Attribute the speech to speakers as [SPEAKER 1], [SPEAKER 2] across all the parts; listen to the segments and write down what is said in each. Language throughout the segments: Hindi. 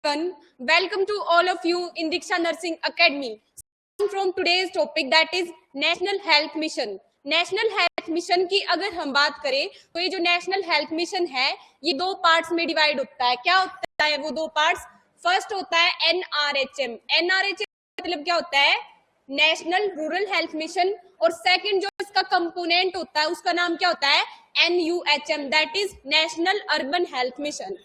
[SPEAKER 1] everyone. Welcome to all of you in Diksha Nursing Academy. From today's topic that is National Health Mission. National health mission की अगर हम बात करें तो ये जो नेशनल हेल्थ मिशन है ये दो पार्ट्स में डिवाइड होता है। क्या होता है वो दो पार्ट्स? फर्स्ट होता है एनआरएचएम। एनआरएचएम मतलब क्या होता है? National rural health mission. और सेकंड जो इसका कंपोनेंट होता है उसका नाम क्या होता है? NUHM, that is national urban health mission.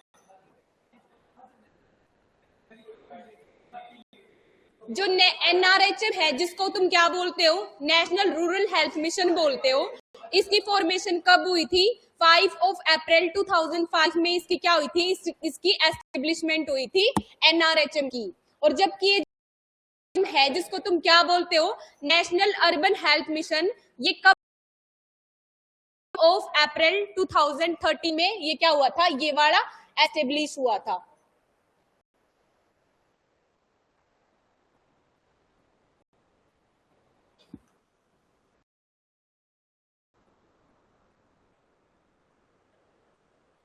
[SPEAKER 1] जो एनआरएचएम है जिसको तुम क्या बोलते हो? नेशनल रूरल हेल्थ मिशन बोलते हो। इसकी फॉर्मेशन कब हुई थी? 5 अप्रैल 2005 में इसकी क्या हुई थी? इसकी एस्टेब्लिशमेंट हुई थी एनआरएचएम की। और जबकि ये है जिसको तुम क्या बोलते हो? नेशनल अर्बन हेल्थ मिशन, ये कब ऑफ अप्रैल 2030 में ये क्या हुआ था? ये वाला एस्टेब्लिश हुआ था।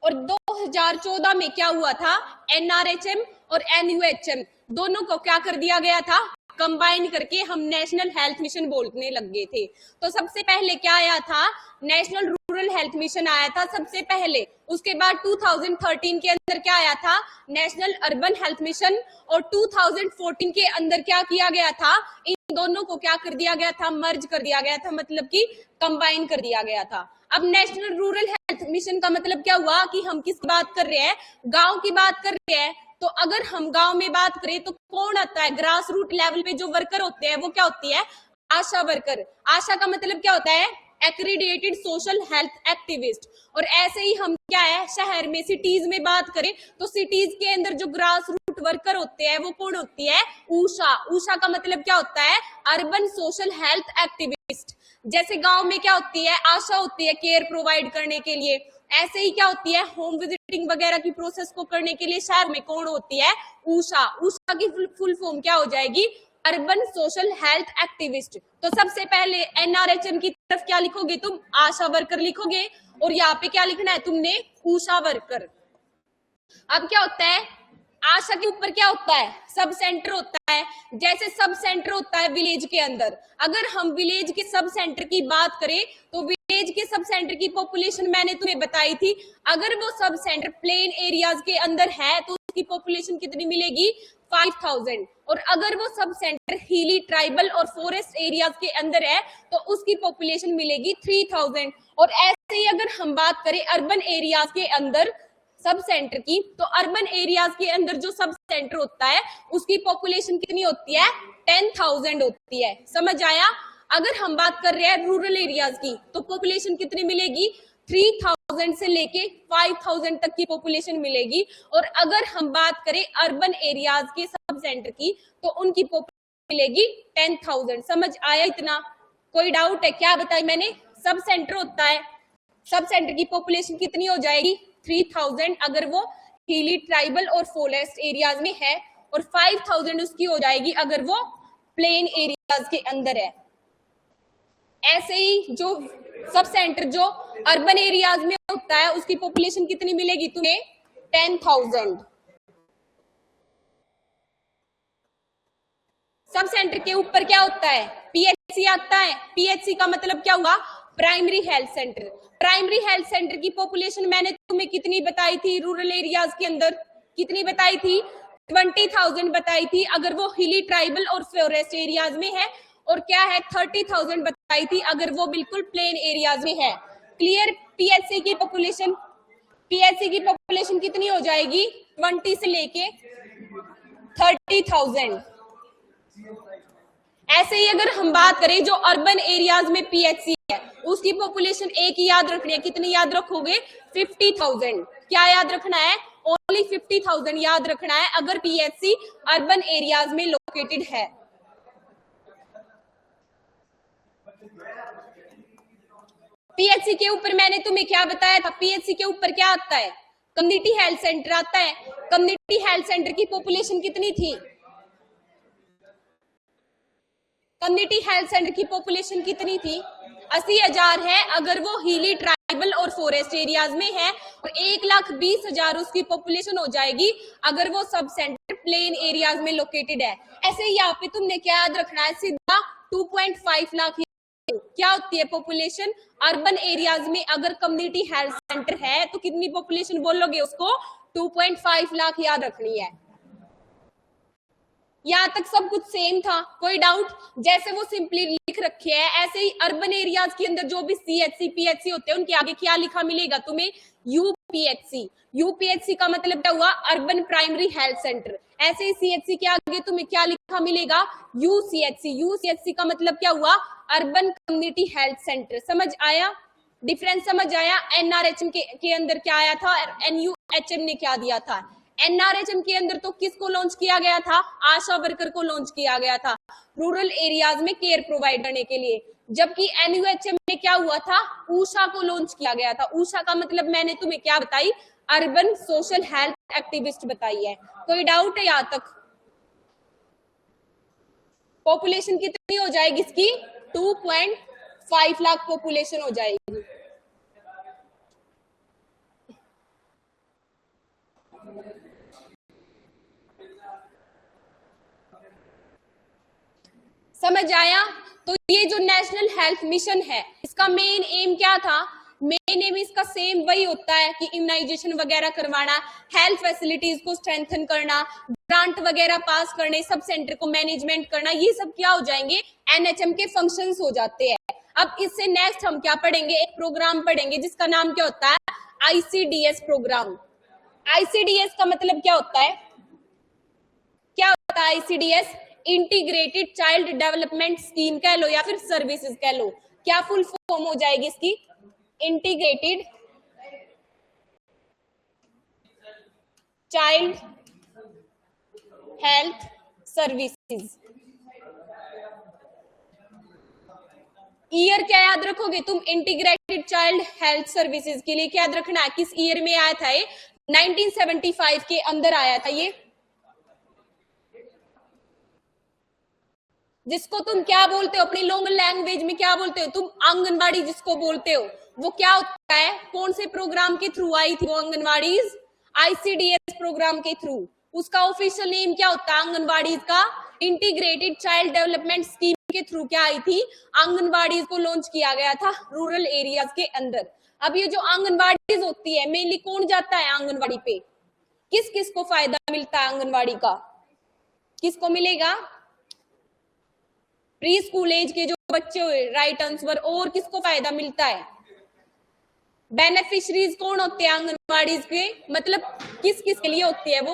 [SPEAKER 1] और 2014 में क्या हुआ था? एनआरएचएम और एनयूएचएम दोनों को क्या कर दिया गया था? कंबाइन करके हम नेशनल हेल्थ मिशन बोलने लग गए थे। तो सबसे पहले क्या आया था? नेशनल रूरल हेल्थ मिशन आया था सबसे पहले। उसके बाद 2013 के अंदर क्या आया था? National urban health mission. और 2014 के अंदर क्या किया गया था? इन दोनों को क्या कर दिया गया था? मर्ज कर दिया गया था, मतलब कि कंबाइन कर दिया गया था। अब नेशनल रूरल हेल्थ मिशन का मतलब क्या हुआ कि हम किसकी बात कर रहे हैं? गांव की बात कर रहे हैं। तो अगर हम गांव में बात करें तो कौन आता है? ग्रास रूट लेवल पे जो वर्कर होते हैं वो क्या होती है? आशा वर्कर। आशा का मतलब क्या होता है? Accredited social health activist. और ऐसे ही हम क्या है, शहर में सिटीज में बात करें तो सिटीज के अंदर जो ग्रास रूट वर्कर होते हैं वो कौन होती है? ऊषा। ऊषा का मतलब क्या होता है? Urban social health activist. जैसे गांव में क्या होती है? आशा होती है केयर प्रोवाइड करने के लिए। ऐसे ही क्या होती है? होम विजिटिंग वगैरह की प्रोसेस को करने के लिए शहर में कौन होती है? ऊषा। ऊषा की फुल फॉर्म क्या हो जाएगी? Urban social health activist. तो सबसे पहले एनआरएचएम की तरफ क्या लिखोगे तुम? आशा वर्कर लिखोगे। और यहाँ पे क्या लिखना है तुमने? ऊषा वर्कर। अब क्या होता है? आशा के ऊपर क्या होता है? सब सेंटर होता है। जैसे सब सेंटर होता है विलेज के अंदर, अगर हम विलेज के सब सेंटर की बात करें तो विलेज के सब सेंटर की पॉपुलेशन मैंने तुम्हें बताई थी। अगर वो सब सेंटर प्लेन एरियाज के अंदर है तो उसकी पॉपुलेशन कितनी मिलेगी? 5000। और अगर वो सब सेंटर हिली, ट्राइबल और फॉरेस्ट एरियाज के अंदर है तो उसकी पॉपुलेशन मिलेगी 3000। और ऐसे ही अगर हम बात करें अर्बन एरियाज के अंदर सब सेंटर की, तो अर्बन एरियाज के अंदर जो सब सेंटर होता है उसकी पॉपुलेशन कितनी होती है? 10,000 होती है। समझ आया? अगर हम बात कर रहे हैं रूरल एरियाज की तो पॉपुलेशन कितनी मिलेगी? 3000 से लेके 5000 तक की पॉपुलेशन मिलेगी। और अगर हम बात करें अर्बन एरियाज के सब सेंटर की तो उनकी पॉपुलेशन मिलेगी 10,000। समझ आया इतना? कोई डाउट है? क्या बताई मैंने? सब सेंटर होता है, सब सेंटर की पॉपुलेशन कितनी हो जाएगी? 3000 अगर वो हिली, ट्राइबल और फॉरेस्ट एरियाज में है। और 5000 उसकी हो जाएगी अगर वो प्लेन एरियाज के अंदर है। ऐसे ही जो सब सेंटर जो अर्बन एरियाज में होता है उसकी पॉपुलेशन कितनी मिलेगी तुम्हें? 10,000। सब सेंटर के ऊपर क्या होता है? पीएचसी आता है। पीएचसी का मतलब क्या हुआ? Primary health centre. Primary health centre की पॉपुलेशन मैंने तुम्हें कितनी बताई थी? रूरल एरियाज के अंदर कितनी बताई थी? 20,000 बताई थी अगर वो हिली, ट्राइबल और फॉरेस्ट एरियाज में है। और क्या है? 30,000 बताई थी अगर वो बिल्कुल प्लेन एरियाज में है। क्लियर? पीएचसी की पॉपुलेशन कितनी हो जाएगी? 20 से लेके 30,000। ऐसे ही अगर हम बात करें जो अर्बन एरियाज में पीएचसी है उसकी पॉपुलेशन एक ही याद रखनी है। कितनी याद रखोगे? 50,000। क्या याद रखना है? ओनली 50,000 याद रखना है अगर पीएचसी अर्बन एरियाज में लोकेटेड है। पीएचसी के ऊपर मैंने तुम्हें क्या बताया था? पीएचसी के ऊपर क्या आता है? कम्युनिटी हेल्थ सेंटर आता है। कम्युनिटी हेल्थ सेंटर की पॉपुलेशन कितनी थी? कम्युनिटी हेल्थ सेंटर की पॉपुलेशन कितनी थी? 80,000 है अगर वो हिली ट्राइबल और फॉरेस्ट एरियाज में है, और 1,20,000 उसकी पॉपुलेशन हो जाएगी अगर वो सब सेंटर प्लेन एरियाज में लोकेटेड है। ऐसे ही यहाँ पे तुमने क्या याद रखना है, सीधा 2.5 लाख क्या होती है पॉपुलेशन अर्बन एरियाज में। अगर कम्युनिटी हेल्थ सेंटर है तो कितनी पॉपुलेशन बोलोगे उसको? 2.5 लाख याद रखनी है। यहाँ तक सब कुछ सेम था, कोई डाउट? जैसे वो सिंपली लिख रखे हैं ऐसे ही अर्बन एरियाज के अंदर जो भी सीएचसी पीएचसी होते हैं उनके आगे क्या लिखा मिलेगा तुम्हें? यूपीएचसी। यूपीएचसी का मतलब क्या हुआ? Urban primary health centre. ऐसे ही सीएचसी के आगे तुम्हें क्या लिखा मिलेगा? यूसीएचसी। यूसीएचसी का मतलब क्या हुआ? Urban community health centre. समझ आया? डिफरेंस समझ आया? एनआरएचएम के अंदर क्या आया था, एनयूएचएम ने क्या दिया था? एनआरएचएम के अंदर तो किसको लॉन्च किया गया था? आशा वर्कर को लॉन्च किया गया था रूरल एरियाज में केयर प्रोवाइड करने के लिए। जबकि एनयूएचएम में क्या हुआ था? ऊषा को लॉन्च किया गया था। ऊषा का मतलब मैंने तुम्हें क्या बताई? अर्बन सोशल हेल्थ एक्टिविस्ट बताई है। कोई डाउट है यहाँ तक? पॉपुलेशन कितनी हो जाएगी इसकी? 2.5 लाख पॉपुलेशन हो जाएगी। समझ आया? तो ये जो नेशनल हेल्थ मिशन है इसका मेन एम क्या था? मेन एम इसका सेम वही होता है कि इम्यूनाइजेशन वगैरह करवाना, हेल्थ फैसिलिटीज को स्ट्रेंथन करना, ग्रांट वगैरह पास करने, सब सेंटर को मैनेजमेंट करना, ये सब क्या हो जाएंगे? एनएचएम के फंक्शंस हो जाते हैं। अब इससे नेक्स्ट हम क्या पढ़ेंगे? एक प्रोग्राम पढ़ेंगे जिसका नाम क्या होता है? ICDS programme. आईसीडीएस का मतलब क्या होता है? क्या होता है ICDS? Integrated child development scheme कह लो या फिर सर्विसेज कह लो। क्या फुल फॉर्म हो जाएगी इसकी? Integrated child health services. Year क्या याद रखोगे तुम? इंटीग्रेटेड चाइल्ड हेल्थ सर्विसेज के लिए क्या याद रखना है? किस ईयर में आया था ये? 1975 के अंदर आया था ये, जिसको तुम क्या बोलते हो अपनी लोकल लैंग्वेज में? क्या बोलते हो तुम? आंगनबाड़ी जिसको बोलते हो। वो क्या होता है? कौन से प्रोग्राम के थ्रू आई थी वो आंगनबाड़ीज? आईसीडीएस प्रोग्राम के थ्रू। उसका ऑफिशियल नेम क्या होता है आंगनबाड़ीज का? इंटीग्रेटेड चाइल्ड डेवलपमेंट स्कीम के थ्रू क्या आई थी? आंगनबाड़ीज को लॉन्च किया गया था रूरल एरियाज के अंदर। अब ये जो आंगनबाड़ीज होती है मेनली कौन जाता है आंगनबाड़ी पे? किस किस को फायदा मिलता है आंगनबाड़ी का? किसको मिलेगा? प्री स्कूल एज के जो बच्चे हुए, राइट आंसर। और किसको फायदा मिलता है? बेनिफिशरीज कौन होते हैं आंगनबाड़ीज के? मतलब किस किस के लिए होती है वो?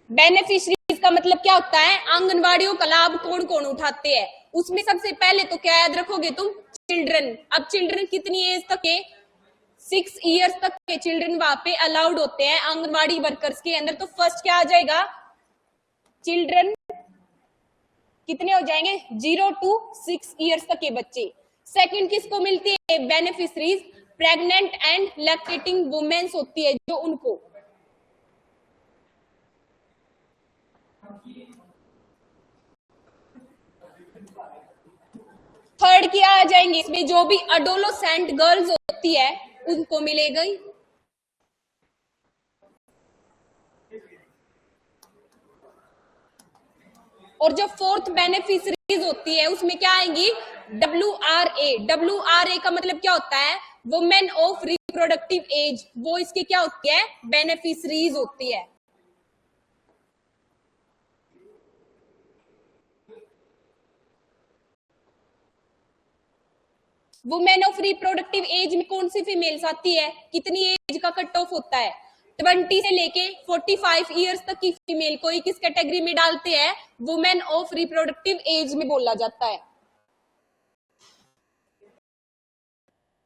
[SPEAKER 1] बेनिफिशरीज का मतलब क्या होता है? आंगनबाड़ियों का लाभ कौन कौन उठाते हैं? उसमें सबसे पहले तो क्या याद रखोगे तुम? चिल्ड्रन। अब चिल्ड्रन कितनी एज तक के? 6 इयर्स तक के चिल्ड्रन वहां पे अलाउड होते हैं आंगनबाड़ी वर्कर्स के अंदर। तो फर्स्ट क्या आ जाएगा? चिल्ड्रन कितने हो जाएंगे? 0 to 6 इयर्स तक के बच्चे। सेकंड किसको मिलती है beneficiaries? Pregnant and lactating womens होती है जो उनको। थर्ड क्या आ जाएंगे इसमें? जो भी अडोलोसेंट गर्ल्स होती है उनको मिलेगा। और जो फोर्थ बेनिफिशरीज होती है उसमें क्या आएंगी? WRA। WRA का मतलब क्या होता है? Women of reproductive age. वो इसकी क्या होती है? बेनिफिशरीज होती है। वुमेन ऑफ रिप्रोडक्टिव एज में कौन सी फीमेल्स आती है? कितनी एज का कट ऑफ होता है? 20 से लेके 45 इयर्स तक की फीमेल को ही किस कैटेगरी में डालते हैं? वुमेन ऑफ रिप्रोडक्टिव एज में बोला जाता है।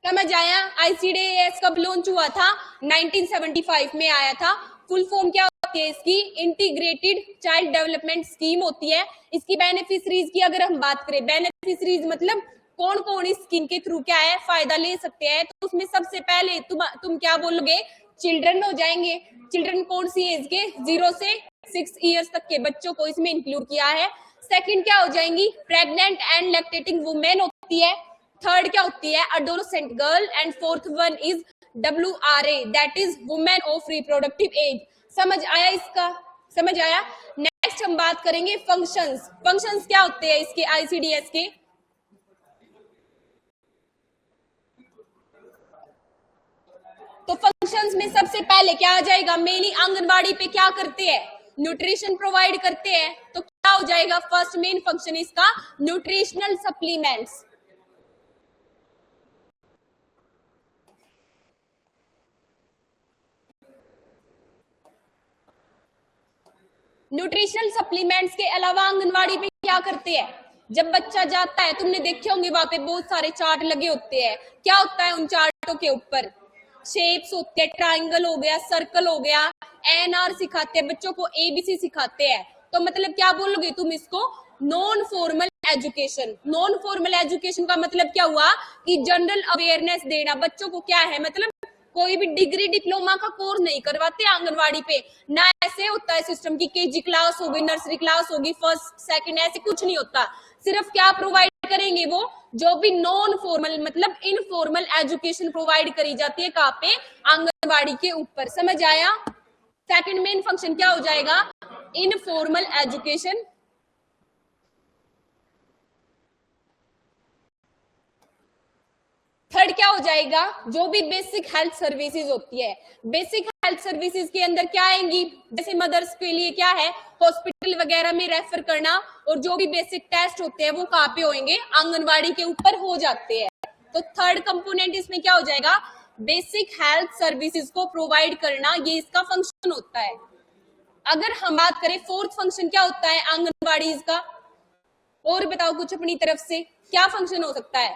[SPEAKER 1] समझ आया? आईसीडीएस कब लॉन्च हुआ था? 1975 में आया था। फुल फॉर्म क्या होती है इसकी? इंटीग्रेटेड चाइल्ड डेवलपमेंट स्कीम होती है। इसकी बेनिफिशरीज की अगर हम बात करें, बेनिफिशरीज मतलब कौन कौन इस स्कीम के थ्रू क्या है फायदा ले सकते हैं, तो उसमें सबसे पहले तुम क्या बोलोगे? चिल्ड्रन हो जाएंगे। चिल्ड्रन कौन सी एज के, 0 से 6 ईयर्स तक के बच्चों को इसमें इंक्लूड किया है। सेकंड क्या हो जाएंगी, प्रेग्नेंट एंड लैक्टेटिंग वुमेन होती है। थर्ड क्या होती है, adolescent girl. And fourth one is WRA, that is women of reproductive age. समझ आया इसका, समझ आया। नेक्स्ट हम बात करेंगे फंक्शंस। फंक्शंस क्या होते हैं इसके, ICDS के। तो फंक्शंस में सबसे पहले क्या आ जाएगा, मेनली आंगनबाड़ी पे क्या करते हैं, न्यूट्रिशन प्रोवाइड करते हैं। तो क्या हो जाएगा, फर्स्ट मेन फंक्शन इसका न्यूट्रिशनल सप्लीमेंट्स। न्यूट्रिशनल सप्लीमेंट्स के अलावा आंगनवाड़ी में क्या करते हैं, जब बच्चा जाता है, तुमने देखे होंगे वहां पे बहुत सारे चार्ट लगे होते हैं। क्या होता है उन चार्टों के ऊपर, शेप्स होते हैं, ट्राइंगल हो गया, सर्कल हो गया, NR सिखाते हैं बच्चों को, ABC सिखाते हैं। तो मतलब क्या बोलोगे तुम इसको, non formal education. Non formal education का मतलब क्या हुआ कि जनरल अवेयरनेस देना बच्चों को, क्या है मतलब कोई भी डिग्री डिप्लोमा का कोर्स नहीं करवाते आंगनवाड़ी पे। ना ऐसे होता है सिस्टम की KG क्लास होगी, नर्सरी क्लास होगी, फर्स्ट सेकंड, ऐसे कुछ नहीं होता। सिर्फ क्या प्रोवाइड करेंगे वो, जो भी नॉन फॉर्मल मतलब इनफॉर्मल एजुकेशन प्रोवाइड करी जाती है, कहाँ पे, आंगनवाड़ी के ऊपर। समझ आया। सेकंड मेन फंक्शन क्या हो जाएगा, इनफॉर्मल एजुकेशन। थर्ड क्या हो जाएगा, जो भी बेसिक हेल्थ सर्विसेज होती है। बेसिक हेल्थ सर्विसेज के अंदर क्या आएंगी, जैसे मदर्स के लिए क्या है, हॉस्पिटल वगैरह में रेफर करना, और जो भी बेसिक टेस्ट होते हैं वो कहाँ पे होंगे, आंगनवाड़ी के ऊपर हो जाते हैं। तो थर्ड कंपोनेंट इसमें क्या हो जाएगा, बेसिक हेल्थ सर्विसेज को प्रोवाइड करना, ये इसका फंक्शन होता है। अगर हम बात करें फोर्थ फंक्शन क्या होता है आंगनवाड़ी का, और बताओ कुछ अपनी तरफ से, क्या फंक्शन हो सकता है।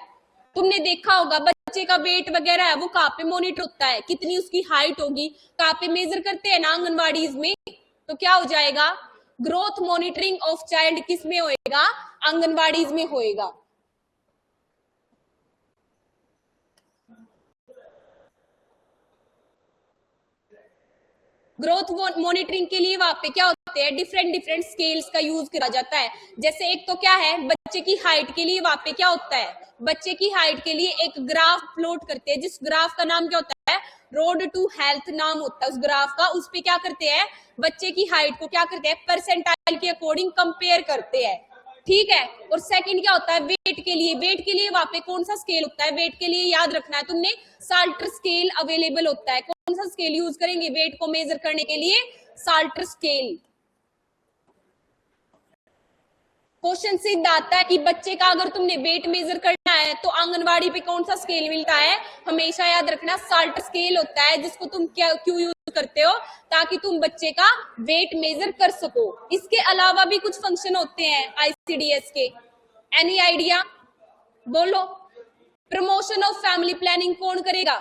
[SPEAKER 1] तुमने देखा होगा बच्चे का वेट वगैरह है वो कहाँ पे मॉनिटर होता है, कितनी उसकी हाइट होगी, कहाँ पे मेजर करते हैं ना आंगनवाड़ीज में। तो क्या हो जाएगा, ग्रोथ मॉनिटरिंग ऑफ चाइल्ड किस में होएगा, आंगनवाड़ीज में होएगा। ग्रोथ मॉनिटरिंग के लिए वहां पे क्या होते हैं, डिफरेंट डिफरेंट स्केल्स का यूज करा जाता है। जैसे एक तो क्या है, बच्चे की हाइट के लिए वहां पे क्या होता है, बच्चे की हाइट के लिए एक ग्राफ प्लॉट करते हैं, जिस ग्राफ का नाम क्या होता है, रोड टू हेल्थ नाम होता है उस ग्राफ का। उस पे क्या करते हैं, बच्चे की हाइट को क्या करते हैं, परसेंटाइल के अकॉर्डिंग कंपेयर करते हैं। ठीक है। और सेकंड क्या होता है, वेट के लिए। वेट के लिए वहां पे कौन सा स्केल होता है, वेट के लिए याद रखना है तुमने, साल्टर स्केल अवेलेबल होता है। कौन सा स्केल यूज करेंगे वेट को मेजर करने के लिए, साल्टर स्केल। क्वेश्चन सीधा आता है कि बच्चे का अगर तुमने वेट मेजर करना है तो आंगनवाड़ी पे कौन सा स्केल मिलता है, हमेशा याद रखना साल्टर स्केल होता है, जिसको तुम क्या क्यों यूज करते हो, ताकि तुम बच्चे का वेट मेजर कर सको। इसके अलावा भी कुछ फंक्शन होते हैं ICDS के, एनी आइडिया, बोलो। प्रमोशन ऑफ फैमिली प्लानिंग कौन करेगा,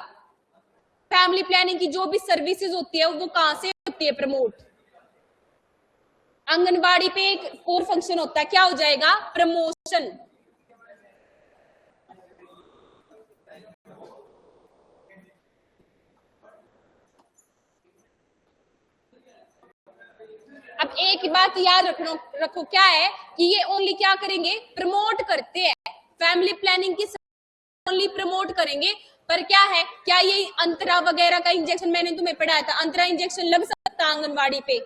[SPEAKER 1] फैमिली प्लानिंग की जो भी सर्विसेज होती है वो कहां से होती है प्रमोट, आंगनबाड़ी पे। एक और फंक्शन होता है, क्या हो जाएगा, प्रमोशन। अब एक बात याद रखो क्या है कि ये ओनली क्या करेंगे, प्रमोट करते हैं, फैमिली प्लानिंग की ओनली प्रमोट करेंगे। पर क्या है, क्या ये अंतरा वगैरह का इंजेक्शन, मैंने तुम्हें पढ़ाया था, अंतरा इंजेक्शन लग सकता है आंगनबाड़ी पे,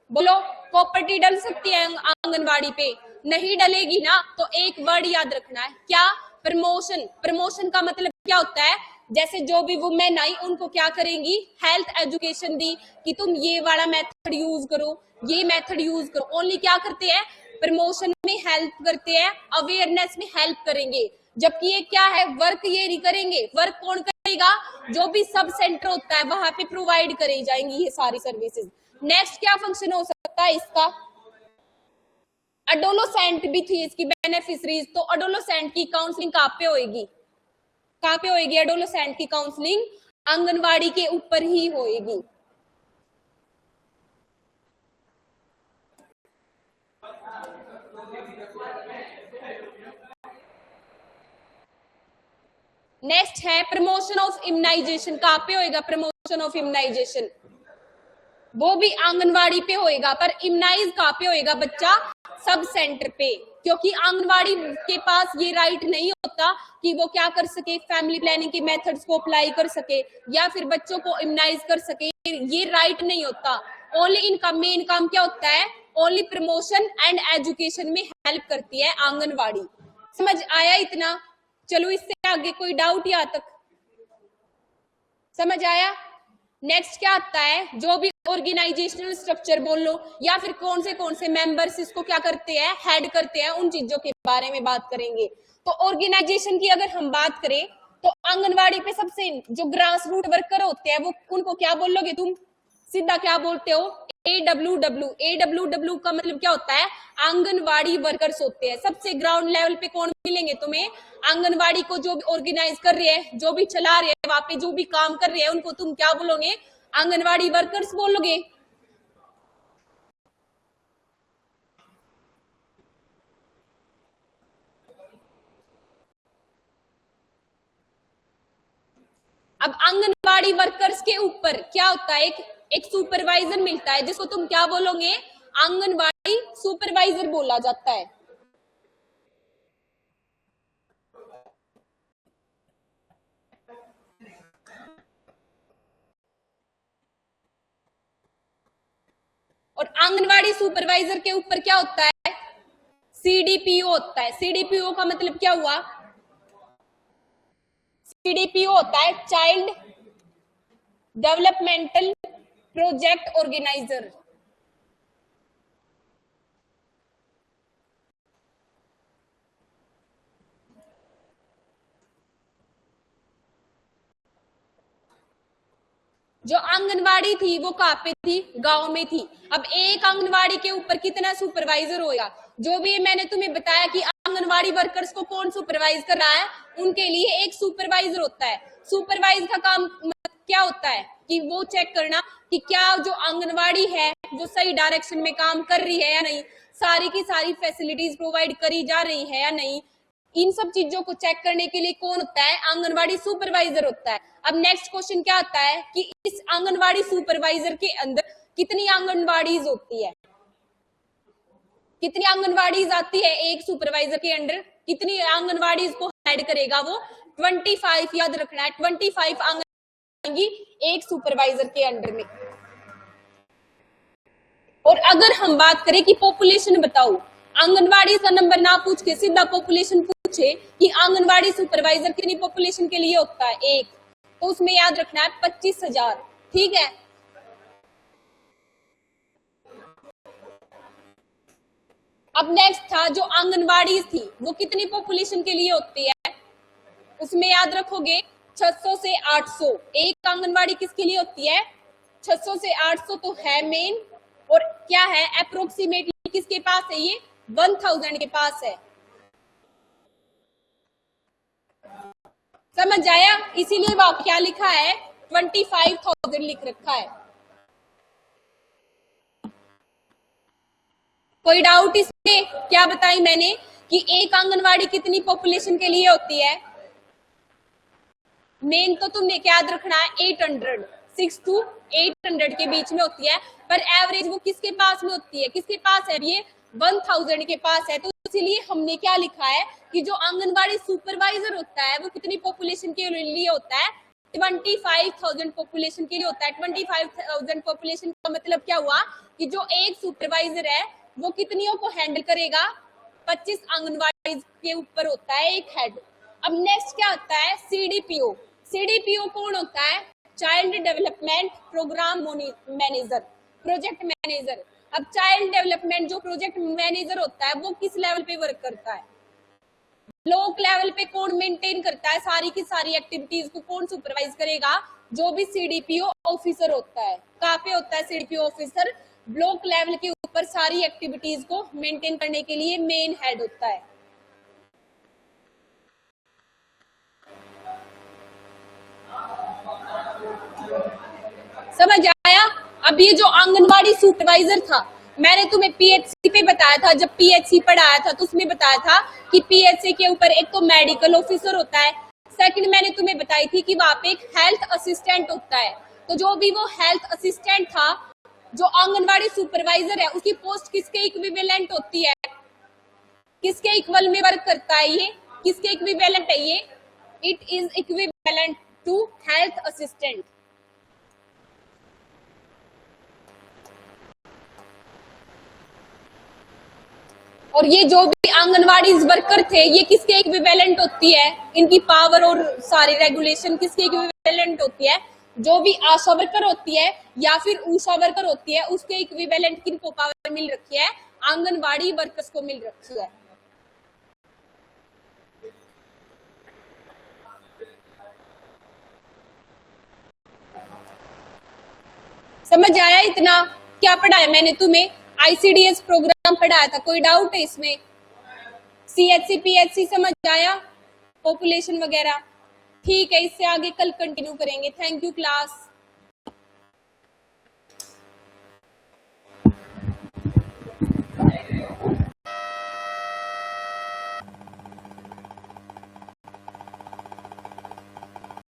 [SPEAKER 1] बोलो। प्रॉपर्टी डल सकती है आंगनबाड़ी पे, नहीं डलेगी ना। तो एक वर्ड याद रखना है, क्या, प्रमोशन। प्रमोशन का मतलब क्या होता है, जैसे जो भी वुमेन आई उनको क्या करेंगी, हेल्थ एजुकेशन दी कि तुम ये वाला मेथड यूज करो, ये मेथड यूज करो। ओनली क्या करते हैं, प्रमोशन में हेल्प करते हैं, अवेयरनेस में हेल्प करेंगे। जबकि ये क्या है, वर्क ये नहीं करेंगे। वर्क कौन करेगा, जो भी सब सेंटर होता है वहां पे प्रोवाइड करी जाएंगी ये सारी सर्विसेज। नेक्स्ट क्या फंक्शन हो सकता है इसका, अडोलोसेंट भी थी इसकी बेनिफिशरीज। तो अडोलोसेंट की काउंसलिंग कहाँ पे होएगी, कहाँ पे होएगी एडोलेसेंट की काउंसलिंग, आंगनवाड़ी के ऊपर ही होएगी। नेक्स्ट है प्रमोशन ऑफ इम्यूनाइजेशन। कहाँ पे होएगा प्रमोशन ऑफ इम्यूनाइजेशन? वो भी आंगनवाड़ी पे होएगा, पर इम्यूनाइज कहाँ पे होएगा बच्चा? सब सेंटर पे, क्योंकि आंगनवाड़ी के पास ये राइट नहीं होता कि वो क्या कर सके, फैमिली प्लानिंग के मेथड्स को अप्लाई कर सके या फिर बच्चों को इम्यूनाइज कर सके, ये राइट नहीं होता। ओनली इनका मेन काम क्या होता है? ओनली प्रमोशन एंड एजुकेशन में हेल्प करती है आंगनवाड़ी। समझ आया इतना? चलो इससे आगे कोई डाउट यहाँ तक समझ आया? नेक्स्ट क्या आता है? जो भी ऑर्गेनाइजेशनल स्ट्रक्चर बोल लो या फिर कौन से मेंबर्स इसको क्या करते हैं, हेड करते हैं, उन चीजों के बारे में बात करेंगे। तो ऑर्गेनाइजेशन की अगर हम बात करें तो आंगनवाड़ी पे सबसे जो ग्रास रूट वर्कर होते हैं वो उनको क्या बोलोगे तुम? सीधा क्या बोलते हो? AWW। AWW का मतलब क्या होता है? आंगनवाड़ी वर्कर्स होते हैं। सबसे ग्राउंड लेवल पे कौन मिलेंगे तुम्हें? आंगनवाड़ी को जो भी ऑर्गेनाइज कर रहे हैं, जो भी चला रहे हैं, वहां पे जो भी काम कर रहे हैं, उनको तुम क्या बोलोगे? आंगनवाड़ी वर्कर्स बोलोगे। अब आंगनवाड़ी वर्कर्स के ऊपर क्या होता है? एक सुपरवाइजर मिलता है जिसको तुम क्या बोलोगे? आंगनवाड़ी सुपरवाइजर बोला जाता है। और आंगनवाड़ी सुपरवाइजर के ऊपर क्या होता है? CDPO होता है। CDPO का मतलब क्या हुआ? CDPO होता है चाइल्ड डेवलपमेंटल प्रोजेक्ट ऑर्गेनाइजर। जो आंगनवाड़ी थी वो कहाँ पे थी? गांव में थी। अब एक आंगनवाड़ी के ऊपर कितना सुपरवाइजर होगा? जो भी मैंने तुम्हें बताया कि आंगनवाड़ी वर्कर्स को कौन सुपरवाइज कर रहा है, उनके लिए एक सुपरवाइजर होता है। सुपरवाइज का काम क्या होता है? कि वो चेक करना कि क्या जो आंगनवाड़ी है जो सही डायरेक्शन में काम कर रही है या नहीं, सारी की सारी फैसिलिटीज प्रोवाइड करी जा रही है या नहीं। इन सब चीजों को चेक करने के लिए कौन होता है? आंगनवाड़ी सुपरवाइजर होता है। अब नेक्स्ट क्वेश्चन क्या आता है कि इस आंगनवाड़ी सुपरवाइजर के अंदर कितनी आंगनवाड़ीज होती है? कितनी आंगनवाड़ीज आती है एक सुपरवाइजर के अंडर? कितनी आंगनवाड़ीज को हेड करेगा वो? 25। याद रखना है 25 आंगनवाड़ी एक सुपरवाइजर के अंडर में। और अगर हम बात करें कि पॉपुलेशन बताओ, आंगनवाड़ी का नंबर ना पूछ के सीधा पॉपुलेशन पूछे कि आंगनवाड़ी सुपरवाइजर कितनी पॉपुलेशन के लिए होता है? एक, तो उसमें याद रखना है 25,000। ठीक है। अब नेक्स्ट था जो आंगनवाड़ी थी वो कितनी पॉपुलेशन के लिए होती है? उसमें याद रखोगे 600 से 800। एक आंगनवाड़ी किसके लिए होती है? 600 से 800 तो है मेन, और क्या है अप्रोक्सीमेटली किसके पास है? ये 1000 के पास है। समझ आया? इसीलिए वहां क्या लिखा है? 25,000 लिख रखा है। कोई डाउट इसमें? क्या बताई मैंने कि एक आंगनवाड़ी कितनी पॉपुलेशन के लिए होती है? मेन तो तुमने क्या याद रखना है? 800, 6 to 800 के बीच में होती है, पर एवरेज वो किसके पास में होती है? किसके पास है? ये 1000 के पास है। तो इसीलिए हमने क्या लिखा है कि जो आंगनवाड़ी सुपरवाइजर होता है वो कितनी पॉपुलेशन के लिए होता है? 25,000 पॉपुलेशन के लिए होता है। 25,000 पॉपुलेशन का मतलब क्या हुआ कि जो एक सुपरवाइजर है वो कितनियों को हैंडल करेगा? 25 आंगनवाड़ी के ऊपर होता है एक हेड। अब नेक्स्ट क्या होता है? CDPO। CDPO कौन होता है? Child development program manager, project manager. अब चाइल्ड डेवलपमेंट जो प्रोजेक्ट मैनेजर होता है वो किस लेवल पे वर्क करता है? ब्लॉक लेवल पे कौन मेंटेन करता है? सारी की सारी एक्टिविटीज को कौन सुपरवाइज करेगा? जो भी CDPO ऑफिसर होता है। कहाँ पे होता है CDPO ऑफिसर? ब्लॉक लेवल के ऊपर सारी एक्टिविटीज को मेंटेन करने के लिए मेन हेड होता है। समझ आया? अब ये जो आंगनवाड़ी सुपरवाइजर था, मैंने तुम्हें PHC पे बताया था, जब PHC पढ़ाया था तो उसमें बताया था कि PHC के ऊपर एक तो मेडिकल ऑफिसर होता है, सेकंड मैंने तुम्हें बताई थी कि वहां पे एक हेल्थ असिस्टेंट होता है, तो जो भी वो हेल्थ असिस्टेंट था, जो आंगनवाड़ी सुपरवाइजर है, उसकी पोस्ट किसके इक्विवेलेंट होती है, किसके इक्वल में वर्क करता है ये, किसके इक्विवेलेंट है ये, it is equivalent to health assistant. और ये जो भी आंगनवाड़ी वर्कर थे, ये किसके इक्विवेलेंट होती है, इनकी पावर और सारी रेगुलेशन किसके इक्विवेलेंट होती है, जो भी आशा वर्कर होती है या फिर ऊषा वर्कर होती है, उसके इक्विवेलेंट किनको पावर मिल रखी है, आंगनवाड़ी वर्कर्स को मिल रखी है। समझ आया इतना? क्या पढ़ाया मैंने तुम्हें? आईसीडीएस प्रोग्राम पढ़ाया था, कोई डाउट है इसमें? सीएचसी पीएचसी समझ आया, पॉपुलेशन वगैरह? ठीक है, इससे आगे कल कंटिन्यू करेंगे। Thank you class.